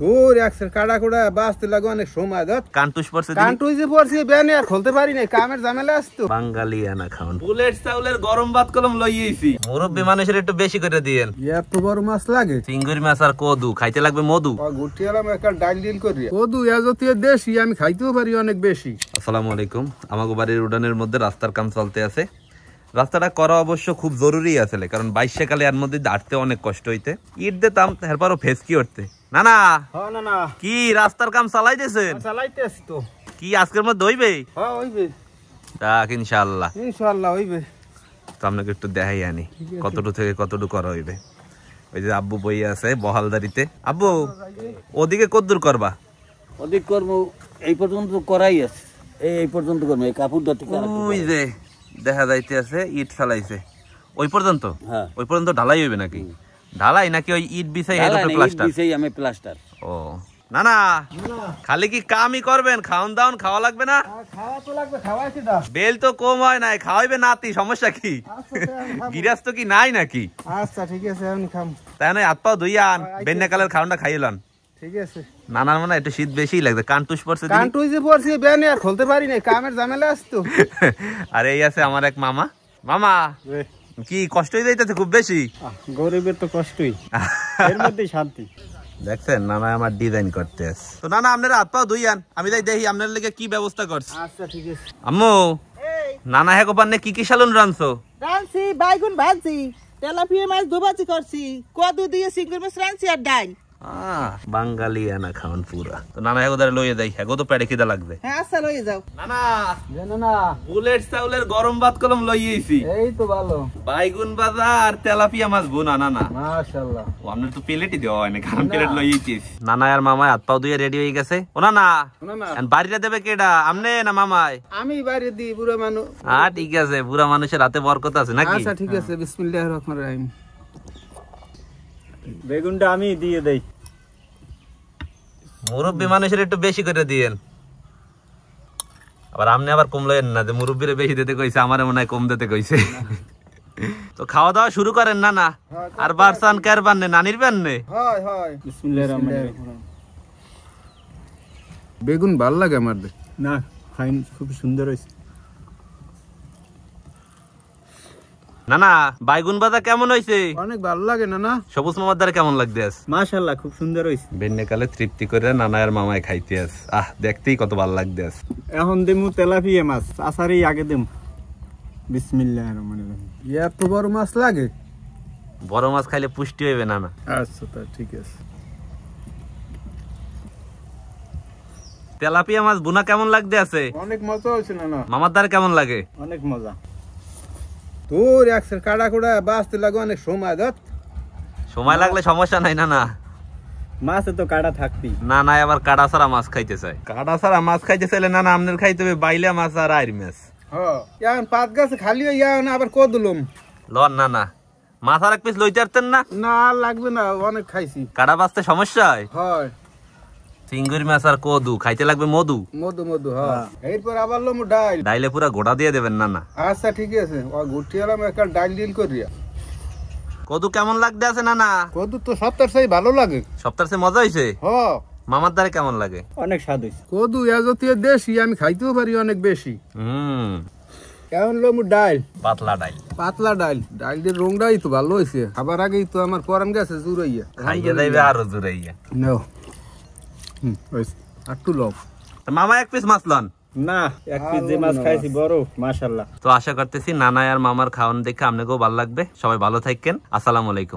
তোর একসের কাটা কোড়া বাঁচতে লাগে অনেক সময় ধর কান্টুস পড়ছে কান্টুই যে পড়ছে বেনে আর খুলতে পারি না কামের ঝামেলা আসতো বাঙালি আনা খাওন বুলেট চাউলের গরম ভাত কলম লইয়েছি মুরব্বি মানুষের একটু বেশি করে দিয়েন এত বড় মাছ লাগে চিংড়ি মাছ আর কদু খাইতে লাগবে মধু গুটি আলাম একটা ডাল ডিল করি কদু এজতীয় দেশি আমি খাইতেও পারি অনেক বেশি। আসসালামু আলাইকুম। আমাগো বাড়ির উড়ানের মধ্যে রাস্তার কাম চলতে আছে। রাস্তাটা করা অবশ্য খুব জরুরি আছে কারণ 22 কালে এর মধ্যে দাঁড়তে অনেক কষ্ট হইতে ইট দিতাম এরপরও ফেসকি উঠতে না না না না কি রাস্তার কাম চালাইতেছেন? চালাইতেছি তো। কি আজকের মধ্যে হইবে? হ্যাঁ হইবে তাক ইনশাআল্লাহ ইনশাআল্লাহ হইবে। তো আপনাকে একটু দেখাই আনি কতটুকু থেকে কতটুকু করা হইবে। ওই যে আব্বু বই আছে বহালদারিতে। আব্বু ওদিকে কতদূর করবা? ওদিক করবো এই পর্যন্ত করাই আছে, এই পর্যন্ত করবো এই কাপড় দটি। ওই যে দেখা যাইতে আছে ইট ফেলাইছে ওই পর্যন্ত। হ্যাঁ ওই পর্যন্ত ঢালাই হইবে নাকি? ঢালাই নাকি ওই ইট বিছাই এর উপরে প্লাস্টার? বিছাই আমি প্লাস্টার। ও না না খালি কি কামই করবেন, খাওন দাওন খাওয়া লাগবে না? খাওয়া তো লাগবে, খাওয়াইছি দা। বেল তো কম হয় নাই, খাওয়াইবে নাতি, সমস্যা কি? গিরাস তো কি নাই নাকি? আচ্ছা ঠিক আছে আমি খাম। তাই না হাত পাও ধুইয়ান বেন্যাকালের খাওনটা খাইলান। ঠিক আছে। নানার মানে একটু শীত বেশি লাগছে, কান্টুস পড়ছে। কান্টুই যে পড়ছে বেনে আর খুলতে পারি না কামের ঝামেলা আসতো। আর এই আছে আমার এক মামা। মামা কি কষ্ট হয়ে যাইতেছে খুব বেশি? গরিবের তো কষ্টই, এর মধ্যে শান্তি। দেখছেন নানা আমার ডিজাইন করতে আছে। তো নানা আপনারা হাত পাও ধুইয়ান, আমি তাই দেখি আপনার লেগে কি ব্যবস্থা করছি। আচ্ছা ঠিক আছে। আম্মু নানা হ্যাঁ কোপান্নে কি কি সালুন রানছো? রানছি বাইগুন ভাজি, তেলাপিয়া মাছ দুবাজি করছি, কদু দিয়ে চিংড়ি মাছ রানছি আর ডাল। বাঙালি আনা খাওয়ান পুরা। তো নানা হ্যাঁ ওদের লইয়ে দেয়, হ্যাঁ তো পেটে খিদা লাগবে। হ্যাঁ আচ্ছা লইয়ে যাও। নানা জানো না বুলেট চাউলের গরম ভাত কলম লইয়েছি। এই তো ভালো। বাইগুন ভাজা আর তেলাপিয়া মাছ বোনা। নানা মাশাআল্লাহ আপনার তো প্লেটই দেওয়া হয় না, কারণ প্লেট লইয়েছি। নানা আর মামায় হাত পাও ধুয়ে রেডি হয়ে গেছে। ও নানা বাড়িটা দেবে কেডা, আমনে না মামায়? আমি বাইরে দিই বুড়া মানুষ। হ্যাঁ ঠিক আছে, বুড়া মানুষের হাতে বরকত আছে নাকি? আচ্ছা ঠিক আছে। বিসমিল্লাহির রহমানির রহিম। বেগুনটা আমি দিয়ে দেই। মুরব্বী মানুষের একটু বেশি করে দিয়েন। আবার আপনি আবার কম লইেন না যে মুরব্বীরে বেশি দিতে কইছে, আমারে মনে হয় কম দিতে কইছে। তো খাওয়া দাওয়া শুরু করেন না না। আর বারসান কার বান্নে নানির বান্নে? হয় হয়। বিসমিল্লাহির রহমানির রহিম। বেগুন ভাল লাগে আমার না, ফাইন খুব সুন্দর হইছে। না না বাইগুন ভাজা কেমন হইছে? অনেক ভালো লাগে না না। সবুজ মামার দ্বারা কেমন লাগতে আছে? মাশাআল্লাহ খুব সুন্দর হইছে। বেন্যকালে তৃপ্তি করে নানা আর মামায় খাইতে আছে। দেখতেই কত ভালো লাগতে আছে। এখন দেমু তেলাপিয়া মাছ, আসারি আগে দেম। বিসমিল্লাহির রহমানির রহিম। এত বড় মাছ লাগে? বড় মাছ খাইলে পুষ্টি হইবে না না। আচ্ছা তা ঠিক আছে। তেলাপিয়া মাছ বুনা কেমন লাগতে আছে? অনেক মজা হইছে না না। মামার দ্বারা কেমন লাগে? অনেক মজা। তোর একসের কাটা কোড়া বাঁচতে লাগে অনেক সময় ধর। সময় লাগলে সমস্যা নাই না না। মাছে তো কাটা থাকবি না না আবার কাটা ছাড়া মাছ খাইতে চাই। কাটা ছাড়া মাছ খাইতে চাইলে না না আপনার খাইতে হবে বাইলা মাছ আর আইর মাছ। হ্যাঁ এখন পাত গাছে খালি আবার কদলুম লন না না মাছ আর এক পিস লইতে পারতেন না? না লাগবে না, অনেক খাইছি। কাটা বাঁচতে সমস্যা হয়। হয় চিংড়ি মাছ আর কদু খাইতে লাগবে মধু। মধু মধু হ্যাঁ। এরপর আবার লম ডাল। ডাইলে পুরা গোটা দিয়ে দেবেন না না। আচ্ছা ঠিক আছে। ও গুটি আলাম একটা ডাল ডিল করিয়া। কদু কেমন লাগতে আছে না না? কদু তো সপ্তাহ সেই ভালো লাগে। সপ্তাহে মজা হয়েছে। হ্যাঁ মামার দ্বারা কেমন লাগে? অনেক স্বাদ হইছে। কদু এজতীয় দেশি আমি খাইতেও পারি অনেক বেশি। এখন লম ডাল, পাতলা ডাল। পাতলা ডাল। ডাল দিয়ে রংটাই তো ভালো হয়েছে। খাবার আগেই তো আমার পরান গেছে জুড়াইয়া। খাইয়ে যাইবে আরো জুড়াইয়া। নাও একটু লব। মামা এক পিস মাছ লন না। এক পিস যে মাছ খাইছি বড় মাশাআল্লাহ। তো আশা করতেছি নানা আর মামার খাওয়ান দেখে আপনাকেও ভালো লাগবে। সবাই ভালো থাকেন। আসসালামু আলাইকুম।